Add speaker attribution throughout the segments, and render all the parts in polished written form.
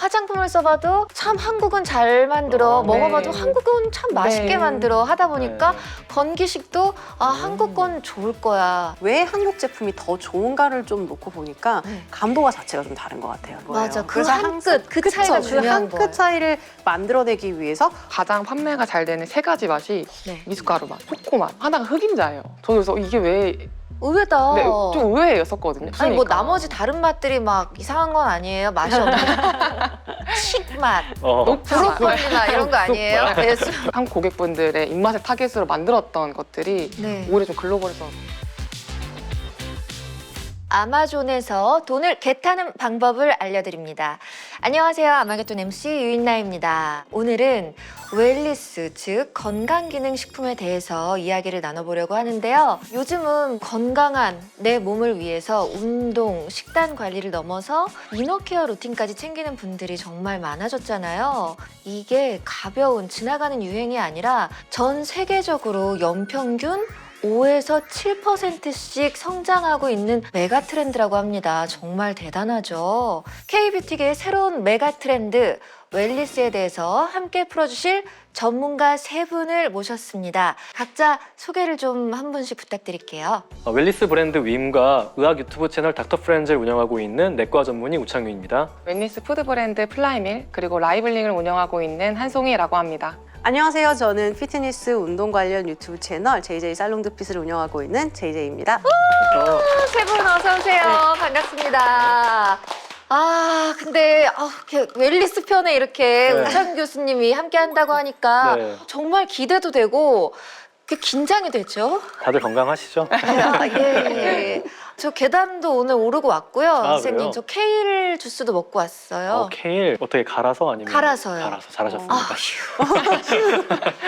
Speaker 1: 화장품을 써봐도 참 한국은 잘 만들어, 먹어봐도
Speaker 2: 네.
Speaker 1: 한국은 참 맛있게
Speaker 2: 네.
Speaker 1: 만들어 하다 보니까
Speaker 3: 네.
Speaker 1: 건기식도 한국 건 좋을 거야.
Speaker 4: 왜 한국 제품이 더 좋은가를 좀 놓고 보니까
Speaker 1: 네.
Speaker 4: 감도가 자체가 좀 다른 것 같아요.
Speaker 1: 맞아. 그
Speaker 4: 그래서
Speaker 1: 한 끗, 그 차이가 중요한
Speaker 4: 그 한
Speaker 1: 거예요.
Speaker 4: 끗 차이를 만들어내기 위해서
Speaker 2: 가장 판매가 잘 되는 세 가지 맛이
Speaker 1: 네.
Speaker 2: 미숫가루 맛, 초코 맛, 하나가 흑임자예요. 저는 그래서 이게 왜
Speaker 1: 의외다.
Speaker 2: 네, 좀 의외였었거든요.
Speaker 1: 아니 뭐
Speaker 2: 그러니까.
Speaker 1: 나머지 다른 맛들이 막 이상한 건 아니에요? 맛이 없는 칡맛, 브로콜리나 이런 거 아니에요? 네.
Speaker 2: 한국 고객분들의 입맛을 타겟으로 만들었던 것들이
Speaker 1: 네.
Speaker 2: 오히려 좀 글로벌해서
Speaker 1: 아마존에서 돈을 개타는 방법을 알려드립니다. 안녕하세요. 아마겟돈 MC 유인나입니다. 오늘은 웰리스, 즉 건강기능식품에 대해서 이야기를 나눠보려고 하는데요. 요즘은 건강한 내 몸을 위해서 운동, 식단 관리를 넘어서 이너케어 루틴까지 챙기는 분들이 정말 많아졌잖아요. 이게 가벼운 지나가는 유행이 아니라 전 세계적으로 연평균 5에서 7%씩 성장하고 있는 메가 트렌드라고 합니다. 정말 대단하죠. K뷰티계의 새로운 메가 트렌드 웰리스에 대해서 함께 풀어주실 전문가 세 분을 모셨습니다. 각자 소개를 좀 한 분씩 부탁드릴게요.
Speaker 3: 웰리스 브랜드 윈과 의학 유튜브 채널 닥터 프렌즈를 운영하고 있는 내과 전문의 우창윤입니다.
Speaker 2: 웰니스 푸드 브랜드 플라이밀 그리고 라이블링을 운영하고 있는 한송이라고 합니다.
Speaker 4: 안녕하세요. 저는 피트니스 운동 관련 유튜브 채널 JJ 살롱드핏을 운영하고 있는 JJ입니다.
Speaker 1: 세 분 어서 오세요. 반갑습니다. 근데 이렇게 웰리스 편에 이렇게
Speaker 3: 네.
Speaker 1: 우창 교수님이 함께 한다고 하니까
Speaker 3: 네.
Speaker 1: 정말 기대도 되고 긴장이 되죠?
Speaker 3: 다들 건강하시죠?
Speaker 1: 예. 저 계단도 오늘 오르고 왔고요. 선생님,
Speaker 3: 그래요?
Speaker 1: 저 케일 주스도 먹고 왔어요.
Speaker 3: 케일 어떻게 갈아서 아니면?
Speaker 1: 갈아서요.
Speaker 3: 갈아서 잘하셨습니다.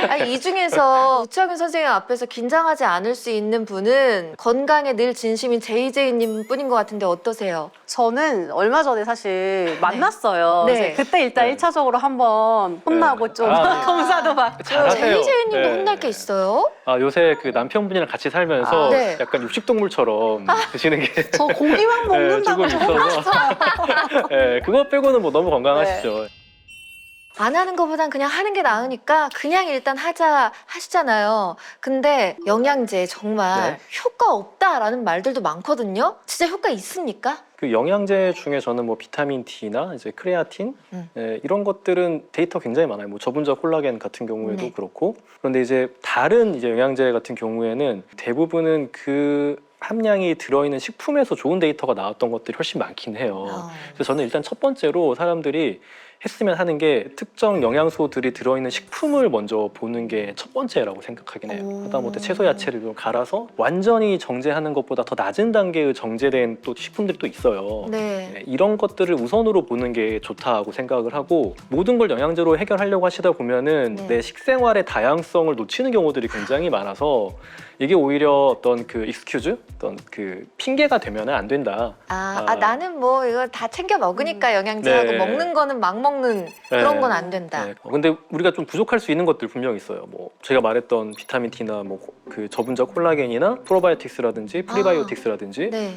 Speaker 1: 아니, 이 중에서 우창윤 선생님 앞에서 긴장하지 않을 수 있는 분은 건강에 늘 진심인 JJ님 뿐인 것 같은데 어떠세요?
Speaker 4: 저는 얼마 전에 사실 만났어요.
Speaker 1: 네.
Speaker 4: 그래서 그때 일단
Speaker 3: 네.
Speaker 4: 1차적으로 한번 혼나고
Speaker 3: 네.
Speaker 4: 좀
Speaker 3: 네.
Speaker 4: 검사도 받고.
Speaker 3: 잘하세요.
Speaker 1: JJ님도
Speaker 3: 네.
Speaker 1: 혼날 게 있어요?
Speaker 3: 요새 그 남편분이랑 같이 살면서
Speaker 1: 네.
Speaker 3: 약간 육식동물처럼 드시는 게
Speaker 4: 저 고기만 먹는다고
Speaker 3: 조금 있어서 네, 그거 빼고는 뭐 너무 건강하시죠.
Speaker 1: 안 하는 것보단 그냥 하는 게 나으니까 그냥 일단 하시잖아요. 근데 영양제 정말
Speaker 3: 네.
Speaker 1: 효과 없다라는 말들도 많거든요. 진짜 효과 있습니까?
Speaker 3: 그 영양제 중에 저는 뭐 비타민 D나 이제 크레아틴 이런 것들은 데이터 굉장히 많아요. 뭐 저분자 콜라겐 같은 경우에도
Speaker 1: 네.
Speaker 3: 그렇고. 그런데 이제 다른 이제 영양제 같은 경우에는 대부분은 그 함량이 들어있는 식품에서 좋은 데이터가 나왔던 것들이 훨씬 많긴 해요. 그래서 저는 일단 첫 번째로 사람들이 했으면 하는 게 특정 영양소들이 들어있는 식품을 먼저 보는 게 첫 번째라고 생각하긴 해요. 하다못해 채소 야채를 좀 갈아서 완전히 정제하는 것보다 더 낮은 단계의 정제된 또 식품들이 또 있어요.
Speaker 1: 네.
Speaker 3: 네, 이런 것들을 우선으로 보는 게 좋다고 생각을 하고 모든 걸 영양제로 해결하려고 하시다 보면은
Speaker 1: 네.
Speaker 3: 내 식생활의 다양성을 놓치는 경우들이 굉장히 많아서 이게 오히려 어떤 그 익스큐즈, 어떤 그 핑계가 되면은 안 된다.
Speaker 1: 나는 뭐 이거 다 챙겨 먹으니까 영양제하고
Speaker 3: 네.
Speaker 1: 먹는 거는 막 먹는 그런
Speaker 3: 네.
Speaker 1: 건 안 된다.
Speaker 3: 네. 근데 우리가 좀 부족할 수 있는 것들 분명히 있어요. 뭐 제가 말했던 비타민 D나 뭐 그 저분자 콜라겐이나 프로바이오틱스라든지 프리바이오틱스라든지
Speaker 1: 네.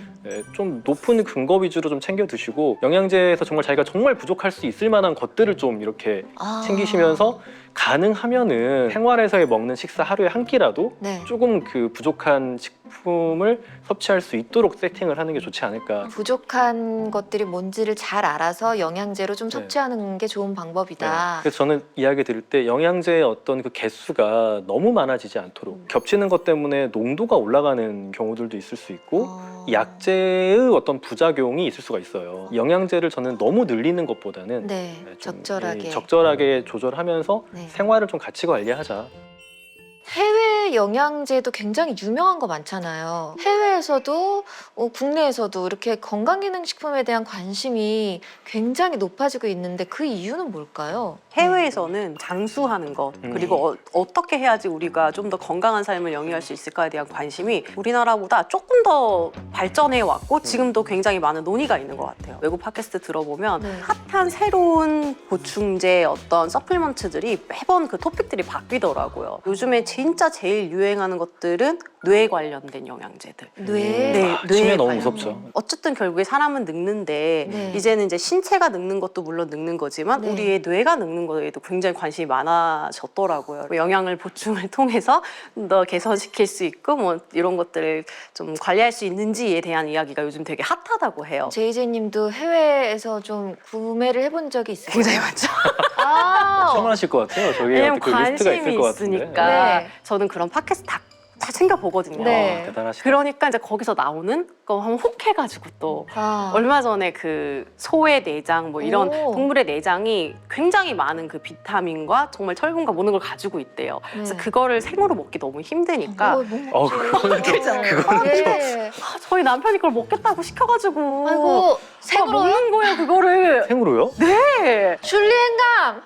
Speaker 3: 좀 높은 근거 위주로 좀 챙겨 드시고 영양제에서 정말 자기가 정말 부족할 수 있을 만한 것들을 좀 이렇게 챙기시면서 가능하면은 생활에서의 먹는 식사 하루에 한 끼라도
Speaker 1: 네.
Speaker 3: 조금 그 부족한 식품을 섭취할 수 있도록 세팅을 하는 게 좋지 않을까.
Speaker 1: 부족한 것들이 뭔지를 잘 알아서 영양제로 좀
Speaker 3: 네.
Speaker 1: 섭취하는 게 좋은 방법이다.
Speaker 3: 그래서 저는 이야기 드릴 때 영양제의 어떤 그 개수가 너무 많아지지 않도록 겹치는 것 때문에 농도가 올라가는 경우들도 있을 수 있고 이 약제의 어떤 부작용이 있을 수가 있어요. 영양제를 저는 너무 늘리는 것보다는
Speaker 1: 네,
Speaker 3: 좀,
Speaker 1: 적절하게.
Speaker 3: 적절하게 조절하면서
Speaker 1: 네.
Speaker 3: 생활을 좀 같이 관리하자.
Speaker 1: 해외 영양제도 굉장히 유명한 거 많잖아요. 해외에서도 국내에서도 이렇게 건강기능식품에 대한 관심이 굉장히 높아지고 있는데 그 이유는 뭘까요?
Speaker 4: 해외에서는 장수하는 것 그리고 어떻게 해야지 우리가 좀 더 건강한 삶을 영위할 수 있을까에 대한 관심이 우리나라보다 조금 더 발전해 왔고 지금도 굉장히 많은 논의가 있는 것 같아요. 외국 팟캐스트 들어보면
Speaker 1: 네.
Speaker 4: 핫한 새로운 보충제 어떤 서플리먼트들이 매번 그 토픽들이 바뀌더라고요. 요즘에 진짜 제일 유행하는 것들은 뇌 관련된 영양제들.
Speaker 1: 뇌.
Speaker 4: 네,
Speaker 3: 치매
Speaker 4: 뇌에
Speaker 3: 너무
Speaker 4: 관련된.
Speaker 3: 무섭죠.
Speaker 4: 어쨌든 결국에 사람은 늙는데
Speaker 1: 네.
Speaker 4: 이제는 이제 신체가 늙는 것도 물론 늙는 거지만
Speaker 1: 네.
Speaker 4: 우리의 뇌가 늙는 거에도 굉장히 관심이 많아졌더라고요. 영양을 보충을 통해서 좀 더 개선시킬 수 있고 뭐 이런 것들을 좀 관리할 수 있는지에 대한 이야기가 요즘 되게 핫하다고 해요.
Speaker 1: 제이제님도 해외에서 좀 구매를 해본 적이 있으세요?
Speaker 4: 굉장히 많죠.
Speaker 1: 아,
Speaker 3: 처음하실 것 같아요. 저기
Speaker 4: 왜냐면
Speaker 3: 그 리스트가 있을
Speaker 4: 관심이
Speaker 3: 것 같은데.
Speaker 4: 있으니까
Speaker 1: 네.
Speaker 4: 저는 그런 팟캐스트 다 챙겨보거든요.
Speaker 1: 네.
Speaker 3: 대단하시다.
Speaker 4: 그러니까 이제 거기서 나오는 거 한번 혹해가지고 또
Speaker 1: 아.
Speaker 4: 얼마 전에 그 소의 내장 뭐 이런
Speaker 1: 오.
Speaker 4: 동물의 내장이 굉장히 많은 그 비타민과 정말 철분과 모든 걸 가지고 있대요. 그래서
Speaker 1: 네.
Speaker 4: 그거를 생으로 먹기 너무 힘드니까
Speaker 3: 그거는 좀
Speaker 1: 예.
Speaker 4: 저희 남편이 그걸 먹겠다고 시켜가지고
Speaker 1: 아이고
Speaker 4: 생으로
Speaker 1: 생으로요?
Speaker 4: 먹는 거예요 그거를.
Speaker 3: 생으로요?
Speaker 4: 네.
Speaker 1: 줄리엔감.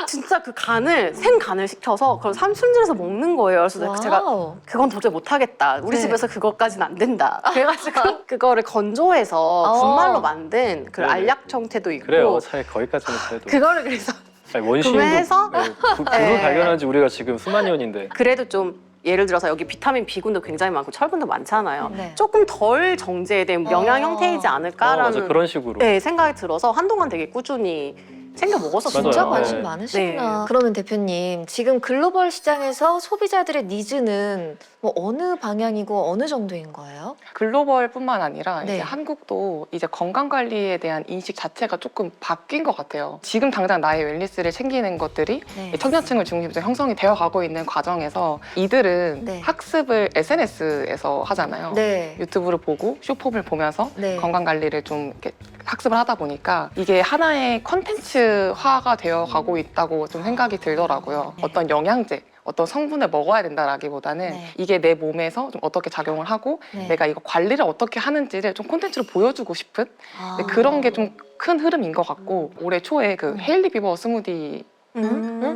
Speaker 4: 진짜 그 간을 생간을 시켜서 그걸 삼순질해서 먹는 거예요. 그래서 제가
Speaker 1: 와우.
Speaker 4: 그건 도저히 못하겠다. 우리
Speaker 1: 네.
Speaker 4: 집에서 그것까지는 안 된다. 그래가지고 그거를 건조해서 분말로 만든 그
Speaker 3: 네네.
Speaker 4: 알약 형태도 있고
Speaker 3: 그래요. 차라리 거기까지는 그래도.
Speaker 4: 그거를 그래서
Speaker 3: 아니, 원시인도
Speaker 4: 구매해서?
Speaker 3: 불을
Speaker 4: 네.
Speaker 3: 발견한 지 우리가 지금 수만 년인데.
Speaker 4: 그래도 좀 예를 들어서 여기 비타민 B군도 굉장히 많고 철분도 많잖아요.
Speaker 1: 네.
Speaker 4: 조금 덜 정제된 영양 형태이지
Speaker 3: 맞아.
Speaker 4: 않을까라는
Speaker 3: 그런 식으로.
Speaker 4: 네, 생각이 들어서 한동안 되게 꾸준히 챙겨 먹었었어요.
Speaker 1: 진짜
Speaker 3: 맞아요.
Speaker 1: 관심
Speaker 3: 네.
Speaker 1: 많으시구나. 그러면 대표님, 지금 글로벌 시장에서 소비자들의 니즈는 뭐 어느 방향이고 어느 정도인 거예요?
Speaker 2: 글로벌뿐만 아니라
Speaker 1: 네.
Speaker 2: 이제 한국도 이제 건강 관리에 대한 인식 자체가 조금 바뀐 것 같아요. 지금 당장 나의 웰니스를 챙기는 것들이
Speaker 1: 네.
Speaker 2: 청년층을 중심으로 형성이 되어 가고 있는 과정에서 이들은
Speaker 1: 네.
Speaker 2: 학습을 SNS에서 하잖아요.
Speaker 1: 네.
Speaker 2: 유튜브를 보고 쇼폼을 보면서
Speaker 1: 네.
Speaker 2: 건강 관리를 좀 이렇게 학습을 하다 보니까 이게 하나의 컨텐츠화가 되어 가고 있다고 좀 생각이 들더라고요.
Speaker 1: 네.
Speaker 2: 어떤 영양제, 어떤 성분을 먹어야 된다라기보다는
Speaker 1: 네.
Speaker 2: 이게 내 몸에서 좀 어떻게 작용을 하고
Speaker 1: 네.
Speaker 2: 내가 이거 관리를 어떻게 하는지를 좀 콘텐츠로 보여주고 싶은
Speaker 1: 아.
Speaker 2: 그런 게 좀 큰 흐름인 것 같고 올해 초에 그 헤일리 비버 스무디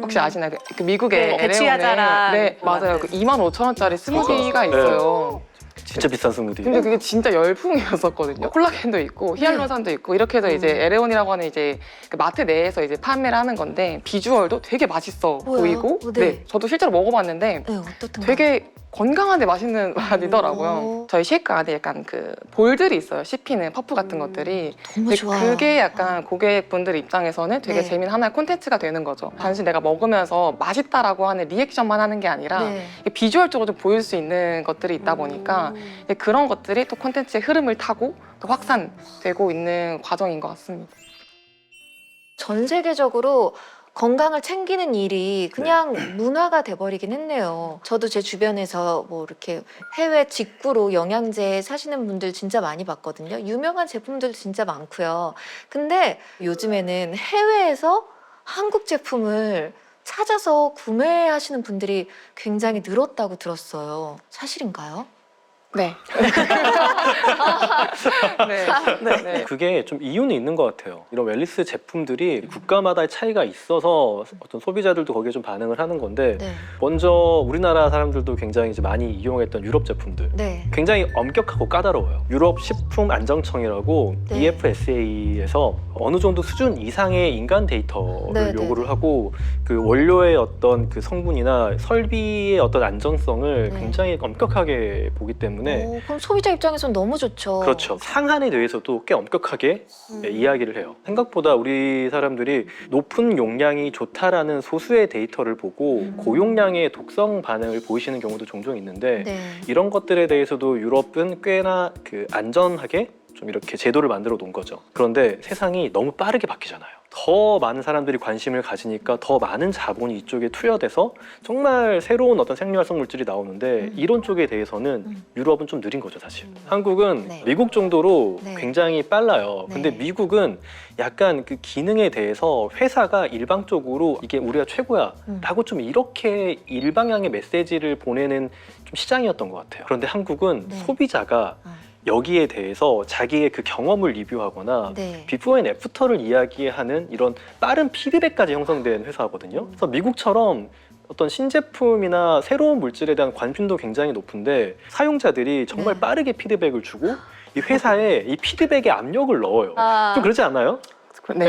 Speaker 2: 혹시 아시나요? 그 미국의
Speaker 4: 네, 대취하자란
Speaker 2: 네,
Speaker 4: 거
Speaker 2: 맞아요.
Speaker 4: 같은.
Speaker 2: 그 25,000원짜리 스무디가
Speaker 3: 네.
Speaker 2: 있어요.
Speaker 3: 진짜 비싼 스무디.
Speaker 2: 근데 그게 진짜 열풍이었었거든요. 콜라겐도 있고 히알루론산도 있고 이렇게 해서 이제 에레온이라고 하는 이제 그 마트 내에서 이제 판매를 하는 건데 비주얼도 되게 맛있어
Speaker 1: 뭐야?
Speaker 2: 보이고
Speaker 1: 네.
Speaker 2: 네, 저도 실제로 먹어봤는데
Speaker 1: 네, 어떻든
Speaker 2: 되게 건강한데 맛있는 맛이더라고요.
Speaker 1: 오.
Speaker 2: 저희 쉐이크 안에 약간 그 볼들이 있어요. 씹히는 퍼프 같은 것들이.
Speaker 1: 너무
Speaker 2: 근데
Speaker 1: 좋아요.
Speaker 2: 그게 약간 고객분들 입장에서는 되게
Speaker 1: 네.
Speaker 2: 재미있는 하나의 콘텐츠가 되는 거죠. 단순히 내가 먹으면서 맛있다라고 하는 리액션만 하는 게 아니라
Speaker 1: 네.
Speaker 2: 이게 비주얼적으로 좀 보일 수 있는 것들이 있다 보니까 이제 그런 것들이 또 콘텐츠의 흐름을 타고 또 확산되고 있는 과정인 것 같습니다.
Speaker 1: 전 세계적으로 건강을 챙기는 일이 그냥 문화가 돼버리긴 했네요. 저도 제 주변에서 뭐 이렇게 해외 직구로 영양제 사시는 분들 진짜 많이 봤거든요. 유명한 제품들 진짜 많고요. 근데 요즘에는 해외에서 한국 제품을 찾아서 구매하시는 분들이 굉장히 늘었다고 들었어요. 사실인가요?
Speaker 2: 네. 네. 네.
Speaker 3: 그게 좀 이유는 있는 것 같아요. 이런 웰니스 제품들이 국가마다의 차이가 있어서 어떤 소비자들도 거기에 좀 반응을 하는 건데
Speaker 1: 네.
Speaker 3: 먼저 우리나라 사람들도 굉장히 이제 많이 이용했던 유럽 제품들
Speaker 1: 네.
Speaker 3: 굉장히 엄격하고 까다로워요. 유럽 식품 안정청이라고
Speaker 1: 네.
Speaker 3: EFSA에서 어느 정도 수준 이상의 인간 데이터를
Speaker 1: 네,
Speaker 3: 요구를
Speaker 1: 네.
Speaker 3: 하고 그 원료의 어떤 그 성분이나 설비의 어떤 안정성을
Speaker 1: 네.
Speaker 3: 굉장히 엄격하게 보기 때문에
Speaker 1: 오, 그럼 소비자 입장에서는 너무 좋죠.
Speaker 3: 그렇죠. 상한에 대해서도 꽤 엄격하게 이야기를 해요. 생각보다 우리 사람들이 높은 용량이 좋다라는 소수의 데이터를 보고 고용량의 독성 반응을 보이시는 경우도 종종 있는데
Speaker 1: 네.
Speaker 3: 이런 것들에 대해서도 유럽은 꽤나 그 안전하게 좀 이렇게 제도를 만들어 놓은 거죠. 그런데 세상이 너무 빠르게 바뀌잖아요. 더 많은 사람들이 관심을 가지니까 더 많은 자본이 이쪽에 투여돼서 정말 새로운 어떤 생리활성 물질이 나오는데 이런 쪽에 대해서는 유럽은 좀 느린 거죠, 사실. 한국은
Speaker 1: 네.
Speaker 3: 미국 정도로
Speaker 1: 네.
Speaker 3: 굉장히 빨라요. 근데
Speaker 1: 네.
Speaker 3: 미국은 약간 그 기능에 대해서 회사가 일방적으로 이게 우리가 최고야 라고 좀 이렇게 일방향의 메시지를 보내는 좀 시장이었던 것 같아요. 그런데 한국은
Speaker 1: 네.
Speaker 3: 소비자가 여기에 대해서 자기의 그 경험을 리뷰하거나
Speaker 1: 네.
Speaker 3: 비포 앤 애프터를 이야기하는 이런 빠른 피드백까지 형성된 회사거든요. 그래서 미국처럼 어떤 신제품이나 새로운 물질에 대한 관심도 굉장히 높은데 사용자들이 정말
Speaker 1: 네.
Speaker 3: 빠르게 피드백을 주고 이 회사에 이 피드백에 압력을 넣어요.
Speaker 1: 아,
Speaker 3: 좀 그렇지 않아요? 네.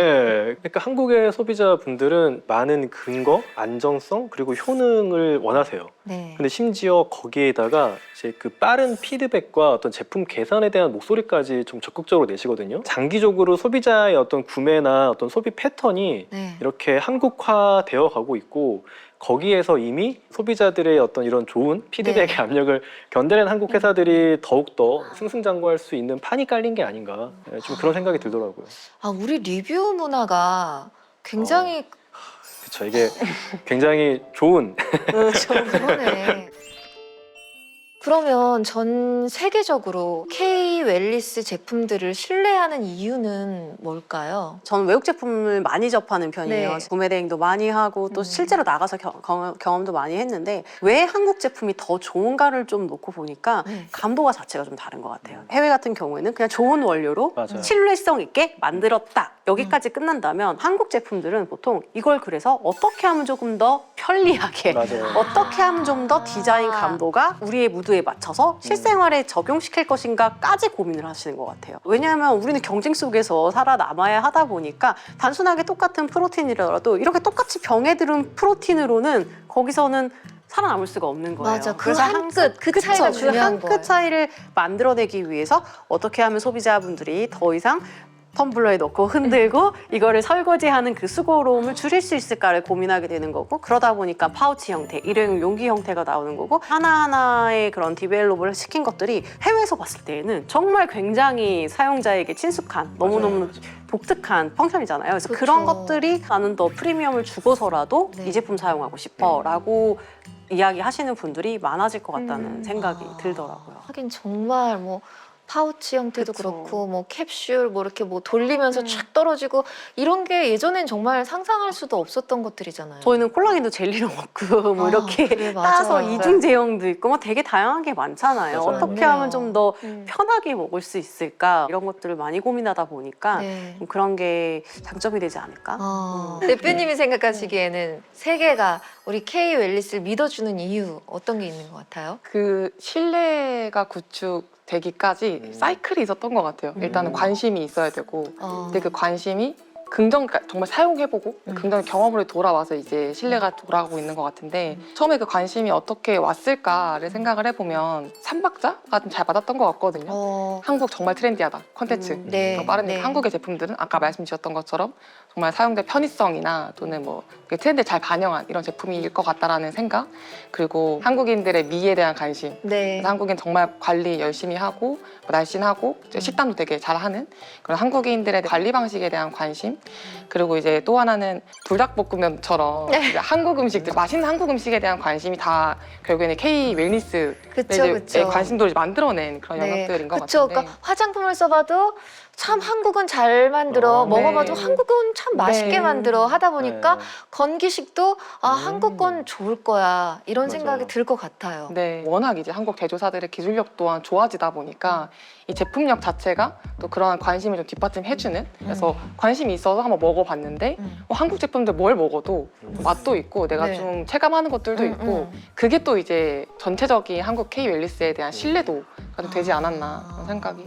Speaker 3: 그러니까 한국의 소비자분들은 많은 근거, 안정성 그리고 효능을 원하세요.
Speaker 1: 네.
Speaker 3: 근데 심지어 거기에다가 이제 그 빠른 피드백과 어떤 제품 개선에 대한 목소리까지 좀 적극적으로 내시거든요. 장기적으로 소비자의 어떤 구매나 어떤 소비 패턴이
Speaker 1: 네.
Speaker 3: 이렇게 한국화되어 가고 있고 거기에서 이미 소비자들의 어떤 이런 좋은 피드백의
Speaker 1: 네.
Speaker 3: 압력을 견뎌낸 한국 회사들이 더욱더 승승장구할 수 있는 판이 깔린 게 아닌가 좀 그런 생각이 들더라고요.
Speaker 1: 아, 우리 리뷰 문화가 굉장히
Speaker 3: 그렇죠. 이게 굉장히 좋은
Speaker 1: 그러네. 그러면 전 세계적으로 K 웰리스 제품들을 신뢰하는 이유는 뭘까요?
Speaker 4: 저는 외국 제품을 많이 접하는 편이에요.
Speaker 1: 네.
Speaker 4: 구매 대행도 많이 하고 또 실제로 나가서 경험도 많이 했는데 왜 한국 제품이 더 좋은가를 좀 놓고 보니까
Speaker 1: 네.
Speaker 4: 감도가 자체가 좀 다른 것 같아요. 해외 같은 경우에는 그냥 좋은 원료로
Speaker 3: 맞아요.
Speaker 4: 신뢰성 있게 만들었다. 여기까지 끝난다면 한국 제품들은 보통 이걸 그래서 어떻게 하면 조금 더 편리하게
Speaker 3: 맞아요.
Speaker 4: 어떻게 하면 좀 더 디자인 감도가 우리의 무드에 맞춰서 실생활에 적용시킬 것인가까지 고민을 하시는 것 같아요. 왜냐하면 우리는 경쟁 속에서 살아남아야 하다 보니까 단순하게 똑같은 프로틴이라도 이렇게 똑같이 병에 들은 프로틴으로는 거기서는 살아남을 수가 없는 거예요.
Speaker 1: 맞아. 그
Speaker 4: 그래서
Speaker 1: 한
Speaker 4: 항상-
Speaker 1: 끗, 그 차이가
Speaker 4: 그쵸.
Speaker 1: 중요한
Speaker 4: 그 한
Speaker 1: 거예요.
Speaker 4: 끗 차이를 만들어내기 위해서 어떻게 하면 소비자분들이 더 이상 텀블러에 넣고 흔들고 이거를 설거지하는 그 수고로움을 줄일 수 있을까를 고민하게 되는 거고 그러다 보니까 파우치 형태, 일회용 용기 형태가 나오는 거고 하나하나의 그런 디벨롭을 시킨 것들이 해외에서 봤을 때에는 정말 굉장히 사용자에게 친숙한 너무너무 독특한 펑션이잖아요. 그래서
Speaker 1: 그쵸.
Speaker 4: 그런 것들이 나는 더 프리미엄을 주고서라도
Speaker 1: 네.
Speaker 4: 이 제품 사용하고 싶어 라고 이야기하시는 분들이 많아질 것 같다는 생각이 들더라고요.
Speaker 1: 하긴 정말 뭐 파우치 형태도
Speaker 4: 그쵸.
Speaker 1: 그렇고 뭐 캡슐 뭐 이렇게 뭐 돌리면서 쫙 떨어지고 이런 게 예전엔 정말 상상할 수도 없었던 것들이잖아요.
Speaker 4: 저희는 콜라겐도 젤리로 먹고 뭐
Speaker 1: 아,
Speaker 4: 이렇게
Speaker 1: 그래, 맞아.
Speaker 4: 따서 이중 제형도 있고 뭐 되게 다양한 게 많잖아요.
Speaker 3: 맞아요.
Speaker 4: 어떻게
Speaker 1: 맞네요.
Speaker 4: 하면 좀 더 편하게 먹을 수 있을까 이런 것들을 많이 고민하다 보니까
Speaker 1: 네.
Speaker 4: 좀 그런 게 장점이 되지 않을까?
Speaker 1: 대표님이 생각하시기에는 세계가 우리 K 웰리스를 믿어주는 이유 어떤 게 있는 것 같아요?
Speaker 2: 그 신뢰가 구축되기까지 사이클이 있었던 것 같아요. 일단은 관심이 있어야 되고 근데 그 관심이 그러니까 정말 사용해보고 긍정 경험으로 돌아와서 이제 신뢰가 돌아가고 있는 것 같은데 처음에 그 관심이 어떻게 왔을까를 생각을 해보면 삼박자가 좀 잘 맞았던 것 같거든요. 한국 정말 트렌디하다 콘텐츠
Speaker 1: 네.
Speaker 2: 더 빠른
Speaker 1: 네.
Speaker 2: 한국의 제품들은 아까 말씀 주셨던 것처럼 정말 사용자 편의성이나 또는 뭐 트렌드를 잘 반영한 이런 제품일 것 같다라는 생각 그리고 한국인들의 미에 대한 관심
Speaker 1: 네.
Speaker 2: 그래서 한국인 정말 관리 열심히 하고 뭐 날씬하고 이제 식단도 되게 잘하는 그런 한국인들의 관리 방식에 대한 관심 그리고 이제 또 하나는 불닭볶음면처럼
Speaker 1: 네.
Speaker 2: 이제 한국 음식들 맛있는 한국 음식에 대한 관심이 다 결국에는 K 웰니스
Speaker 1: 그쵸, 그쵸.
Speaker 2: 관심도를 만들어낸 그런 영역들인 것
Speaker 1: 그쵸.
Speaker 2: 같은데
Speaker 1: 그러니까 화장품을 써봐도 참 한국은 잘 만들어 먹어봐도
Speaker 2: 네.
Speaker 1: 한국은 참 맛있게
Speaker 2: 네.
Speaker 1: 만들어 하다 보니까
Speaker 3: 네.
Speaker 1: 건기식도 아 한국 건 좋을 거야 이런
Speaker 3: 맞아요.
Speaker 1: 생각이 들 것 같아요.
Speaker 2: 네, 워낙 이제 한국 제조사들의 기술력 또한 좋아지다 보니까 이 제품력 자체가 또 그러한 관심을 좀 뒷받침해주는 그래서 관심이 있어서 한번 먹어봤는데 한국 제품들 뭘 먹어도 맛도 있고 내가
Speaker 1: 네.
Speaker 2: 좀 체감하는 것들도 있고 그게 또 이제 전체적인 한국 K 웰리스에 대한 신뢰도가 좀 되지 않았나 그런 생각이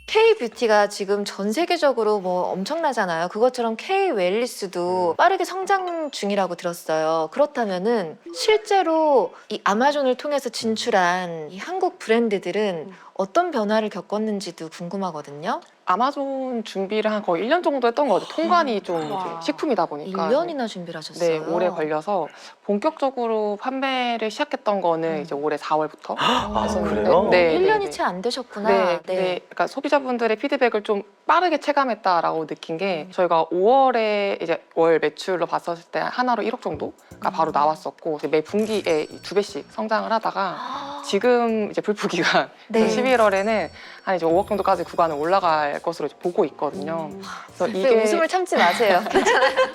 Speaker 1: K 뷰티가 지금 전 세계적으로 뭐 엄청나잖아요. 그것처럼 K 웰리스도 빠르게 성장 중이라고 들었어요. 그렇다면은 실제로 이 아마존을 통해서 진출한 이 한국 브랜드들은 어떤 변화를 겪었는지도 궁금하거든요.
Speaker 2: 아마존 준비를 한 거의 1년 정도 했던 것 같아요. 통관이 좀
Speaker 4: 와.
Speaker 2: 이제 식품이다 보니까
Speaker 1: 1년이나 준비를 하셨어요.
Speaker 2: 네, 오래 걸려서 본격적으로 판매를 시작했던 거는 이제 올해 4월부터
Speaker 3: 아,
Speaker 2: 했었는데
Speaker 3: 그래요?
Speaker 2: 네,
Speaker 1: 1년이
Speaker 2: 네,
Speaker 1: 채 안 되셨구나.
Speaker 2: 네, 네. 그러니까 소비자분들의 피드백을 좀 빠르게 체감했다라고 느낀 게 저희가 5월에 이제 월 매출로 봤었을 때 하나로 1억 정도가 바로 나왔었고 이제 매 분기에 2배씩 성장을 하다가 지금 이제 불프 기간
Speaker 1: 네.
Speaker 2: 11월에는 한 이제 5억 정도까지 구간을 올라갈 것으로 이제 보고 있거든요. 그래서
Speaker 1: 네, 웃음을 참지 마세요.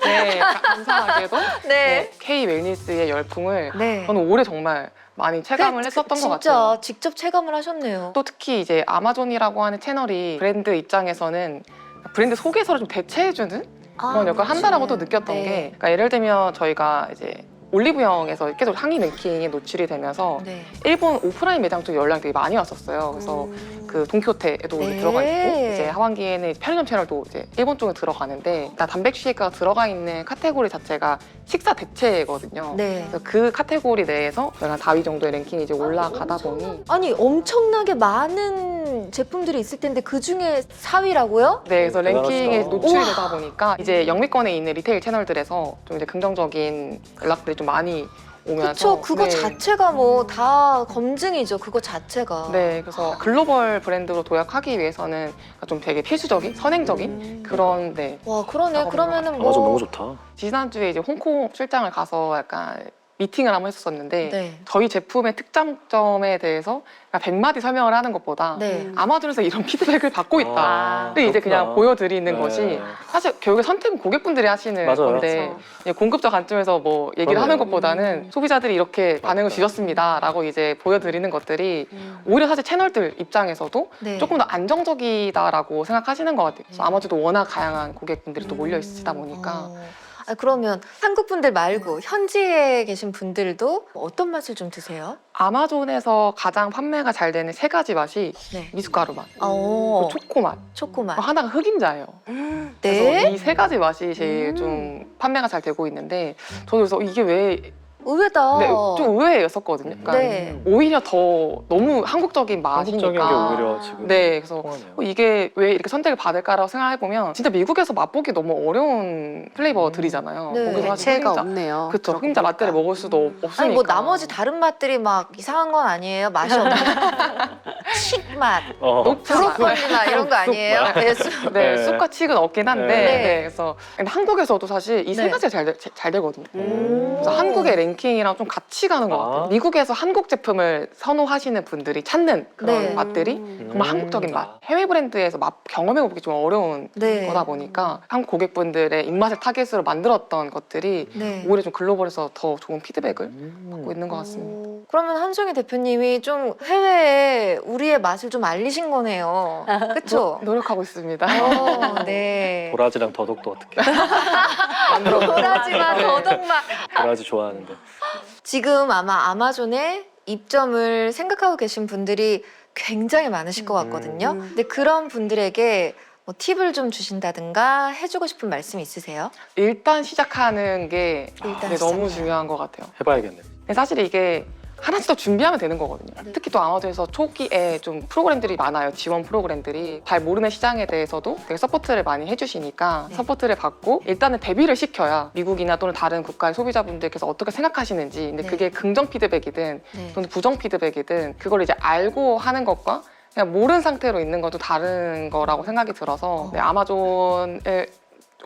Speaker 2: 네, 감사하게도
Speaker 1: 네.
Speaker 2: 네, K 웰니스의 열풍을
Speaker 1: 네.
Speaker 2: 저는 올해 정말 많이 체감을 했었던 것
Speaker 1: 진짜
Speaker 2: 같아요.
Speaker 1: 직접 체감을 하셨네요.
Speaker 2: 또 특히 이제 아마존이라고 하는 채널이 브랜드 입장에서는 브랜드 소개서를 좀 대체해주는 그런 역할을 한다라고 또 느꼈던
Speaker 1: 네.
Speaker 2: 게 그러니까 예를 들면 저희가 이제 올리브영에서 계속 항의 랭킹에 노출이 되면서
Speaker 1: 네.
Speaker 2: 일본 오프라인 매장 쪽 연락이 되게 많이 왔었어요. 그래서 그 돈키호테에도
Speaker 1: 네.
Speaker 2: 들어가 있고 이제 하반기에는 편의점 채널도 이제 일본 쪽에 들어가는데 일단 단백질 쉐이크가 들어가 있는 카테고리 자체가 식사 대체거든요.
Speaker 1: 네.
Speaker 2: 그래서 그 카테고리 내에서 저희가 4위 정도의 랭킹이 이제 올라가다 보니
Speaker 1: 아니 엄청나게 많은 제품들이 있을 텐데 그 중에 4위라고요?
Speaker 2: 네, 그래서
Speaker 3: 대단하시다.
Speaker 2: 랭킹에 노출이
Speaker 1: 우와.
Speaker 2: 되다 보니까 이제 영미권에 있는 리테일 채널들에서 좀 이제 긍정적인 연락들이 좀 많이 오면서
Speaker 1: 그쵸. 그거
Speaker 2: 네.
Speaker 1: 자체가 뭐 다 검증이죠. 그거 자체가.
Speaker 2: 네, 그래서 글로벌 브랜드로 도약하기 위해서는 좀 되게 필수적인, 선행적인 그런 네.
Speaker 1: 와 그러네.
Speaker 2: 작업인
Speaker 1: 그러면은
Speaker 3: 아마존 너무
Speaker 1: 뭐
Speaker 3: 좋다.
Speaker 2: 지난주에 이제 홍콩 출장을 가서 약간 미팅을 한번 했었는데
Speaker 1: 네.
Speaker 2: 저희 제품의 특장점에 대해서 100마디 설명을 하는 것보다
Speaker 1: 네.
Speaker 2: 아마존에서 이런 피드백을 받고 있다.
Speaker 3: 아,
Speaker 2: 를 이제 그냥
Speaker 3: 그렇구나.
Speaker 2: 보여드리는
Speaker 3: 네.
Speaker 2: 것이 사실 결국에 선택은 고객분들이 하시는
Speaker 3: 맞아요.
Speaker 2: 건데 이제 공급자 관점에서 뭐 얘기를
Speaker 3: 그러네요.
Speaker 2: 하는 것보다는 소비자들이 이렇게 반응을 주셨습니다라고 이제 보여드리는 것들이 오히려 사실 채널들 입장에서도
Speaker 1: 네.
Speaker 2: 조금 더 안정적이다라고 생각하시는 것 같아요. 그래서 아마존도 워낙 다양한 고객분들이 또 몰려 있으시다 보니까
Speaker 1: 아, 그러면 한국 분들 말고 현지에 계신 분들도 어떤 맛을 좀 드세요?
Speaker 2: 아마존에서 가장 판매가 잘 되는 세 가지 맛이
Speaker 1: 네.
Speaker 2: 미숫가루 맛,
Speaker 1: 어,
Speaker 2: 그리고 초코 맛,
Speaker 1: 초코맛.
Speaker 2: 하나가 흑임자예요.
Speaker 1: 네.
Speaker 2: 그래서 이 세 가지 맛이 제일 좀 판매가 잘 되고 있는데 저도 그래서 이게 왜
Speaker 1: 의외다.
Speaker 2: 네, 좀 의외였었거든요. 그러니까
Speaker 1: 네.
Speaker 2: 오히려 더 너무 한국적인 맛이니까.
Speaker 3: 한국적인 게 오히려 지금
Speaker 2: 네, 그래서
Speaker 3: 통하네요.
Speaker 2: 이게 왜 이렇게 선택을 받을까라고 생각해보면 진짜 미국에서 맛보기 너무 어려운 플레이버들이잖아요.
Speaker 1: 네.
Speaker 2: 거기서 사실
Speaker 4: 대체가
Speaker 2: 흑임자,
Speaker 4: 없네요.
Speaker 2: 그쵸, 흑임자 라떼를 먹을 수도 없으니까.
Speaker 1: 아니 뭐 나머지 다른 맛들이 막 이상한 건 아니에요? 맛이 없는 칡맛, 브로콜리 맛 이런 거 아니에요?
Speaker 3: 쑥맛.
Speaker 1: 네, 쑥.
Speaker 2: 네,
Speaker 3: 네.
Speaker 2: 쑥과 칡은 없긴 한데
Speaker 3: 네.
Speaker 2: 네, 그래서 근데 한국에서도 사실 이 세
Speaker 1: 네.
Speaker 2: 가지가 잘 되거든요.
Speaker 1: 음.
Speaker 2: 그래서 한국의 랭킹이랑 좀 같이 가는 것 같아요.
Speaker 3: 아.
Speaker 2: 미국에서 한국 제품을 선호하시는 분들이 찾는 그런
Speaker 1: 네.
Speaker 2: 맛들이 정말 한국적인 맛. 해외 브랜드에서 맛 경험해보기 좀 어려운
Speaker 1: 네.
Speaker 2: 거다 보니까 한국 고객분들의 입맛을 타겟으로 만들었던 것들이
Speaker 1: 네.
Speaker 2: 오히려 좀 글로벌에서 더 좋은 피드백을 받고 있는 것 같습니다.
Speaker 1: 그러면 한정희 대표님이 좀 해외에 우리의 맛을 좀 알리신 거네요. 그렇죠?
Speaker 2: 노력하고 있습니다.
Speaker 1: 네.
Speaker 3: 도라지랑 더덕도 어떻게?
Speaker 1: 도라지맛, 더덕맛.
Speaker 3: 도라지 좋아하는데.
Speaker 1: 지금 아마 아마존에 입점을 생각하고 계신 분들이 굉장히 많으실 것 같거든요. 근데 그런 분들에게 뭐 팁을 좀 주신다든가 해주고 싶은 말씀 있으세요?
Speaker 2: 일단 시작하는 게
Speaker 1: 일단
Speaker 2: 네, 너무
Speaker 1: 시작해요.
Speaker 2: 중요한 것 같아요.
Speaker 3: 해봐야겠네.
Speaker 2: 근데 사실 이게 하나씩 더 준비하면 되는 거거든요.
Speaker 1: 네.
Speaker 2: 특히 또 아마존에서 초기에 좀 프로그램들이 많아요. 지원 프로그램들이. 잘 모르는 시장에 대해서도 되게 서포트를 많이 해주시니까
Speaker 1: 네.
Speaker 2: 서포트를 받고 일단은 대비를 시켜야 미국이나 또는 다른 국가의 소비자분들께서 어떻게 생각하시는지 근데
Speaker 1: 네.
Speaker 2: 그게 긍정 피드백이든
Speaker 1: 네.
Speaker 2: 또는 부정 피드백이든 그걸 이제 알고 하는 것과 그냥 모르는 상태로 있는 것도 다른 거라고 생각이 들어서 네, 아마존을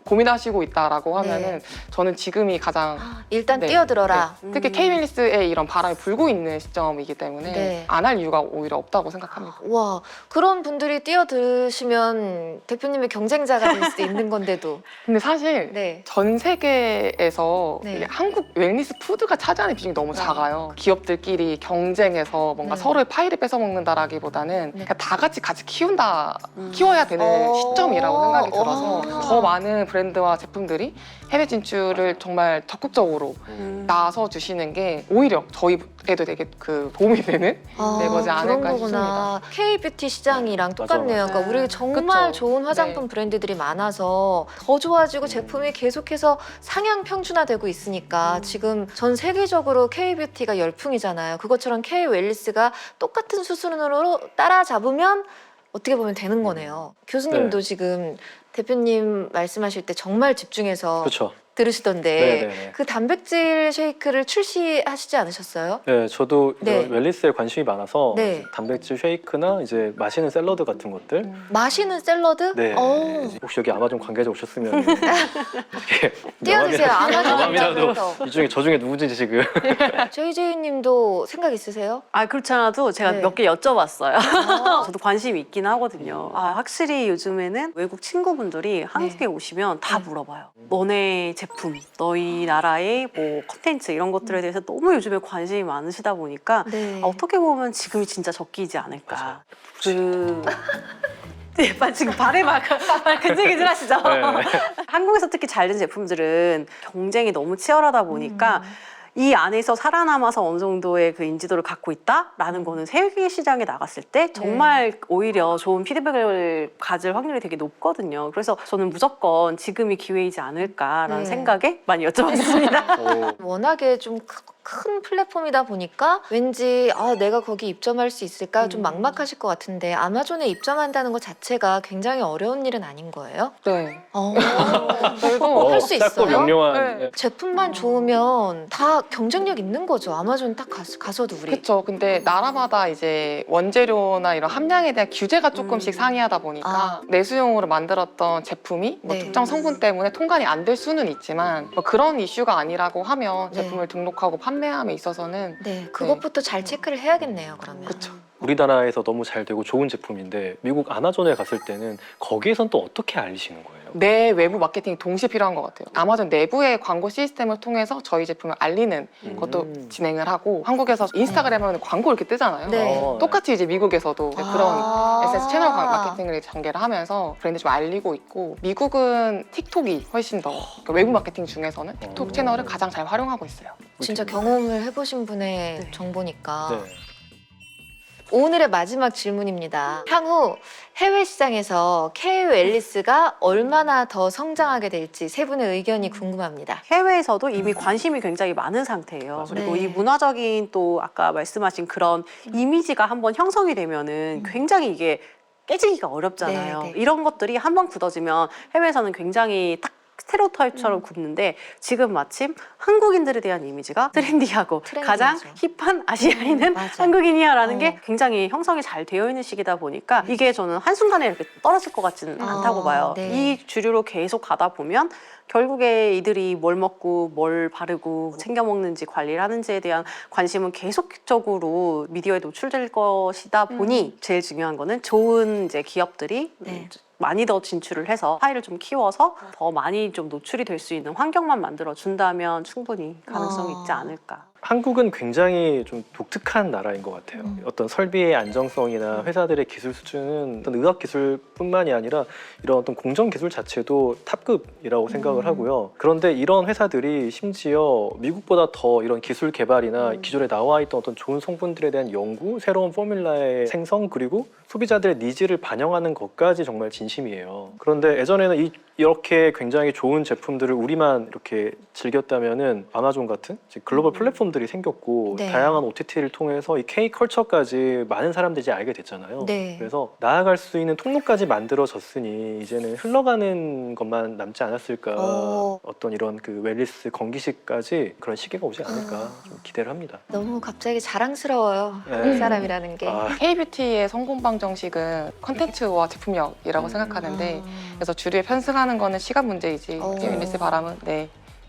Speaker 2: 고민하시고 있다라고 하면은 저는 지금이 가장
Speaker 1: 일단
Speaker 2: 네.
Speaker 1: 뛰어들어라.
Speaker 2: 네. 특히 K-윌리스에 이런 바람이 불고 있는 시점이기 때문에
Speaker 1: 네.
Speaker 2: 안 할 이유가 오히려 없다고 생각합니다.
Speaker 1: 와, 그런 분들이 뛰어드시면 대표님의 경쟁자가 될 수도 있는 건데도.
Speaker 2: 근데 사실
Speaker 1: 네.
Speaker 2: 전 세계에서
Speaker 1: 네.
Speaker 2: 이게 한국 웰니스 푸드가 차지하는 비중이 너무 작아요. 기업들끼리 경쟁해서 뭔가
Speaker 1: 네.
Speaker 2: 서로의 파이를 뺏어 먹는다라기보다는
Speaker 1: 네.
Speaker 2: 그냥 다 같이 키워야 되는 시점이라고 생각이 들어서 더 많은 브랜드와 제품들이 해외 진출을 정말 적극적으로 나서 주시는 게 오히려 저희에도 되게 그 도움이 되는 네, 거지 않을까
Speaker 1: 그런 거구나. K-뷰티 시장이랑 똑같네요.
Speaker 2: 맞아.
Speaker 1: 그러니까 우리 정말
Speaker 2: 그쵸.
Speaker 1: 좋은 화장품 브랜드들이 많아서 더 좋아지고 제품이 계속해서 상향 평준화되고 있으니까 지금 전 세계적으로 K-뷰티가 열풍이잖아요. 그것처럼 K-웰리스가 똑같은 수순으로 따라잡으면 어떻게 보면 되는 거네요. 교수님도 지금 대표님 말씀하실 때 정말 집중해서
Speaker 3: 그렇죠.
Speaker 1: 들으시던데
Speaker 3: 네네네.
Speaker 1: 그 단백질 쉐이크를 출시하시지 않으셨어요?
Speaker 3: 네, 저도
Speaker 1: 네.
Speaker 3: 이런 웰니스에 관심이 많아서
Speaker 1: 네.
Speaker 3: 단백질 쉐이크나 이제 마시는 샐러드 같은 것들.
Speaker 1: 마시는 샐러드?
Speaker 3: 네.
Speaker 1: 오.
Speaker 3: 혹시 여기 아마존 관계자 오셨으면 어떻게
Speaker 1: 띄워주세요. 아마존
Speaker 3: 명함이라도
Speaker 1: 입장에서.
Speaker 3: 이 중에 저 중에 누군지 지금.
Speaker 1: JJ님도 생각 있으세요?
Speaker 4: 아 그렇지 않아도 제가
Speaker 1: 네.
Speaker 4: 몇 개 여쭤봤어요.
Speaker 1: 아,
Speaker 4: 저도 관심이 있긴 하거든요. 아, 확실히 요즘에는 외국 친구분들이 한국에 오시면 다
Speaker 1: 네.
Speaker 4: 물어봐요. 너네 제품, 너희 나라의 뭐 컨텐츠 이런 것들에 대해서 너무 요즘에 관심이 많으시다 보니까
Speaker 1: 네.
Speaker 4: 어떻게 보면 지금이 진짜 적기이지 않을까.
Speaker 3: 맞아요.
Speaker 4: 그 약간 지금 발에 막 근질근질하시죠?
Speaker 3: 네.
Speaker 4: 한국에서 특히 잘 된 제품들은 경쟁이 너무 치열하다 보니까 이 안에서 살아남아서 어느 정도의 그 인지도를 갖고 있다라는 거는 세계 시장에 나갔을 때 정말 오히려 좋은 피드백을 가질 확률이 되게 높거든요. 그래서 저는 무조건 지금이 기회이지 않을까라는 생각에 많이 여쭤봤습니다.
Speaker 1: 워낙에 좀 큰 플랫폼이다 보니까 왠지 내가 거기 입점할 수 있을까 좀 막막하실 것 같은데 아마존에 입점한다는 것 자체가 굉장히 어려운 일은 아닌 거예요?
Speaker 2: 네.
Speaker 1: 저희도 할 수
Speaker 3: 짧고
Speaker 1: 있어요?
Speaker 3: 명료한.
Speaker 2: 네.
Speaker 1: 제품만 좋으면 다 경쟁력 있는 거죠. 아마존 딱 가서도 우리.
Speaker 2: 그렇죠. 근데 나라마다 이제 원재료나 이런 함량에 대한 규제가 조금씩 상이하다 보니까 내수용으로 만들었던 제품이 뭐
Speaker 1: 네.
Speaker 2: 특정 성분 때문에 통관이 안 될 수는 있지만 뭐 그런 이슈가 아니라고 하면
Speaker 1: 네.
Speaker 2: 제품을 등록하고 판매함에 있어서는
Speaker 1: 네, 그것부터 잘 체크를 해야겠네요. 그러면.
Speaker 2: 그쵸.
Speaker 3: 우리나라에서 너무 잘 되고 좋은 제품인데 미국 아마존에 갔을 때는 거기에선 또 어떻게 알리시는 거예요?
Speaker 2: 내 외부 마케팅이 동시에 필요한 것 같아요. 아마존 내부의 광고 시스템을 통해서 저희 제품을 알리는 것도 진행을 하고 한국에서 인스타그램 하면 광고 이렇게 뜨잖아요.
Speaker 1: 네.
Speaker 2: 똑같이 이제 미국에서도 이제 그런 SNS 채널 마케팅을 전개를 하면서 브랜드 좀 알리고 있고 미국은 틱톡이 훨씬 더 그러니까 외부 마케팅 중에서는 틱톡 채널을 가장 잘 활용하고 있어요.
Speaker 1: 진짜 경험을 해보신 분의 정보니까.
Speaker 3: 네.
Speaker 1: 오늘의 마지막 질문입니다. 향후 해외 시장에서 KO 앨리스가 얼마나 더 성장하게 될지 세 분의 의견이 궁금합니다.
Speaker 4: 해외에서도 이미 관심이 굉장히 많은 상태예요.
Speaker 3: 맞아요.
Speaker 4: 그리고
Speaker 1: 네.
Speaker 4: 이 문화적인 또 아까 말씀하신 그런 이미지가 한번 형성이 되면은 굉장히 이게 깨지기가 어렵잖아요.
Speaker 1: 네, 네.
Speaker 4: 이런 것들이 한번 굳어지면 해외에서는 굉장히 딱 스테레오타입처럼 굳는데 지금 마침 한국인들에 대한 이미지가 트렌디하고 가장 힙한 아시아인은
Speaker 1: 맞아.
Speaker 4: 한국인이야라는 게 굉장히 형성이 잘 되어 있는 시기다 보니까 이게 저는 한순간에 이렇게 떨어질 것 같지는 않다고 봐요.
Speaker 1: 네.
Speaker 4: 이 주류로 계속 가다 보면 결국에 이들이 뭘 먹고 뭘 바르고 챙겨 먹는지 관리를 하는지에 대한 관심은 계속적으로 미디어에 노출될 것이다 보니 제일 중요한 거는 좋은 이제 기업들이
Speaker 1: 네.
Speaker 4: 많이 더 진출을 해서 파이를 좀 키워서 더 많이 좀 노출이 될 수 있는 환경만 만들어 준다면 충분히 가능성이 있지 않을까.
Speaker 3: 한국은 굉장히 좀 독특한 나라인 것 같아요. 어떤 설비의 안정성이나 회사들의 기술 수준은 어떤 의학 기술뿐만이 아니라 이런 어떤 공정 기술 자체도 탑급이라고 생각을 하고요. 그런데 이런 회사들이 심지어 미국보다 더 이런 기술 개발이나 기존에 나와 있던 어떤 좋은 성분들에 대한 연구, 새로운 포뮬라의 생성, 그리고 소비자들의 니즈를 반영하는 것까지 정말 진심이에요. 그런데 예전에는 이렇게 굉장히 좋은 제품들을 우리만 이렇게 즐겼다면은 아마존 같은 이제 글로벌 플랫폼들이 생겼고
Speaker 1: 네.
Speaker 3: 다양한 OTT를 통해서 이 K-컬처까지 많은 사람들이 이제 알게 됐잖아요.
Speaker 1: 네.
Speaker 3: 그래서 나아갈 수 있는 통로까지 만들어졌으니 이제는 흘러가는 것만 남지 않았을까. 어떤 이런 그 웰리스 건기식까지 그런 시기가 오지 않을까 좀 기대를 합니다.
Speaker 1: 너무 갑자기 자랑스러워요.
Speaker 3: 네.
Speaker 1: 한국 사람이라는 게.
Speaker 2: K-뷰티의 성공 방정식은 컨텐츠와 제품력이라고 생각하는데 그래서 주류에 편승하는 거는 시간 문제이지 웰리스 바람은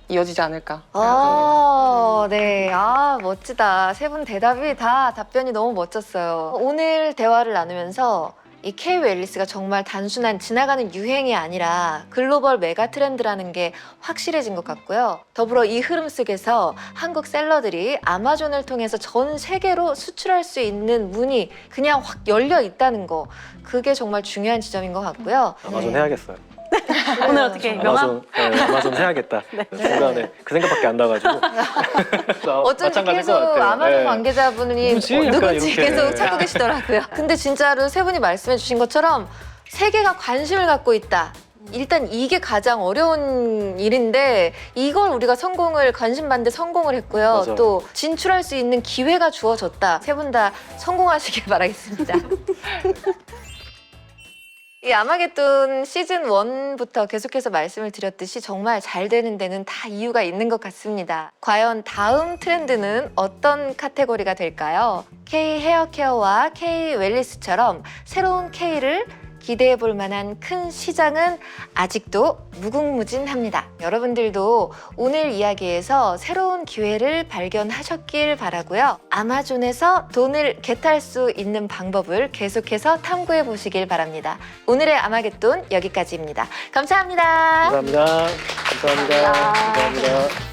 Speaker 2: 이어지지 않을까 생각합니다.
Speaker 1: 네. 멋지다. 세 분 대답이 다 답변이 너무 멋졌어요. 오늘 대화를 나누면서 이 KO 앨리스가 정말 단순한 지나가는 유행이 아니라 글로벌 메가 트렌드라는 게 확실해진 것 같고요. 더불어 이 흐름 속에서 한국 셀러들이 아마존을 통해서 전 세계로 수출할 수 있는 문이 그냥 확 열려 있다는 거, 그게 정말 중요한 지점인 것 같고요.
Speaker 3: 아마존 해야겠어요.
Speaker 4: 오늘 어떻게 명함?
Speaker 3: 아마존 해야겠다. 중간에 그 생각밖에 안 나가지고.
Speaker 1: 어쩐지 계속 아마존 관계자분이
Speaker 3: 누구지? 약간
Speaker 1: 누군지
Speaker 3: 이렇게.
Speaker 1: 계속 찾고 계시더라고요. 근데 진짜로 세 분이 말씀해 주신 것처럼 세계가 관심을 갖고 있다. 일단 이게 가장 어려운 일인데 이걸 우리가 관심 받는데 성공을 했고요.
Speaker 3: 맞아요.
Speaker 1: 또 진출할 수 있는 기회가 주어졌다. 세 분 다 성공하시길 바라겠습니다. 이 아마겟돈 시즌 1부터 계속해서 말씀을 드렸듯이 정말 잘 되는 데는 다 이유가 있는 것 같습니다. 과연 다음 트렌드는 어떤 카테고리가 될까요? K 헤어케어와 K 웰리스처럼 새로운 K를 기대해 볼 만한 큰 시장은 아직도 무궁무진합니다. 여러분들도 오늘 이야기에서 새로운 기회를 발견하셨길 바라고요. 아마존에서 돈을 겟할 수 있는 방법을 계속해서 탐구해 보시길 바랍니다. 오늘의 아마겟돈 여기까지입니다. 감사합니다.
Speaker 3: 감사합니다. 감사합니다. 감사합니다.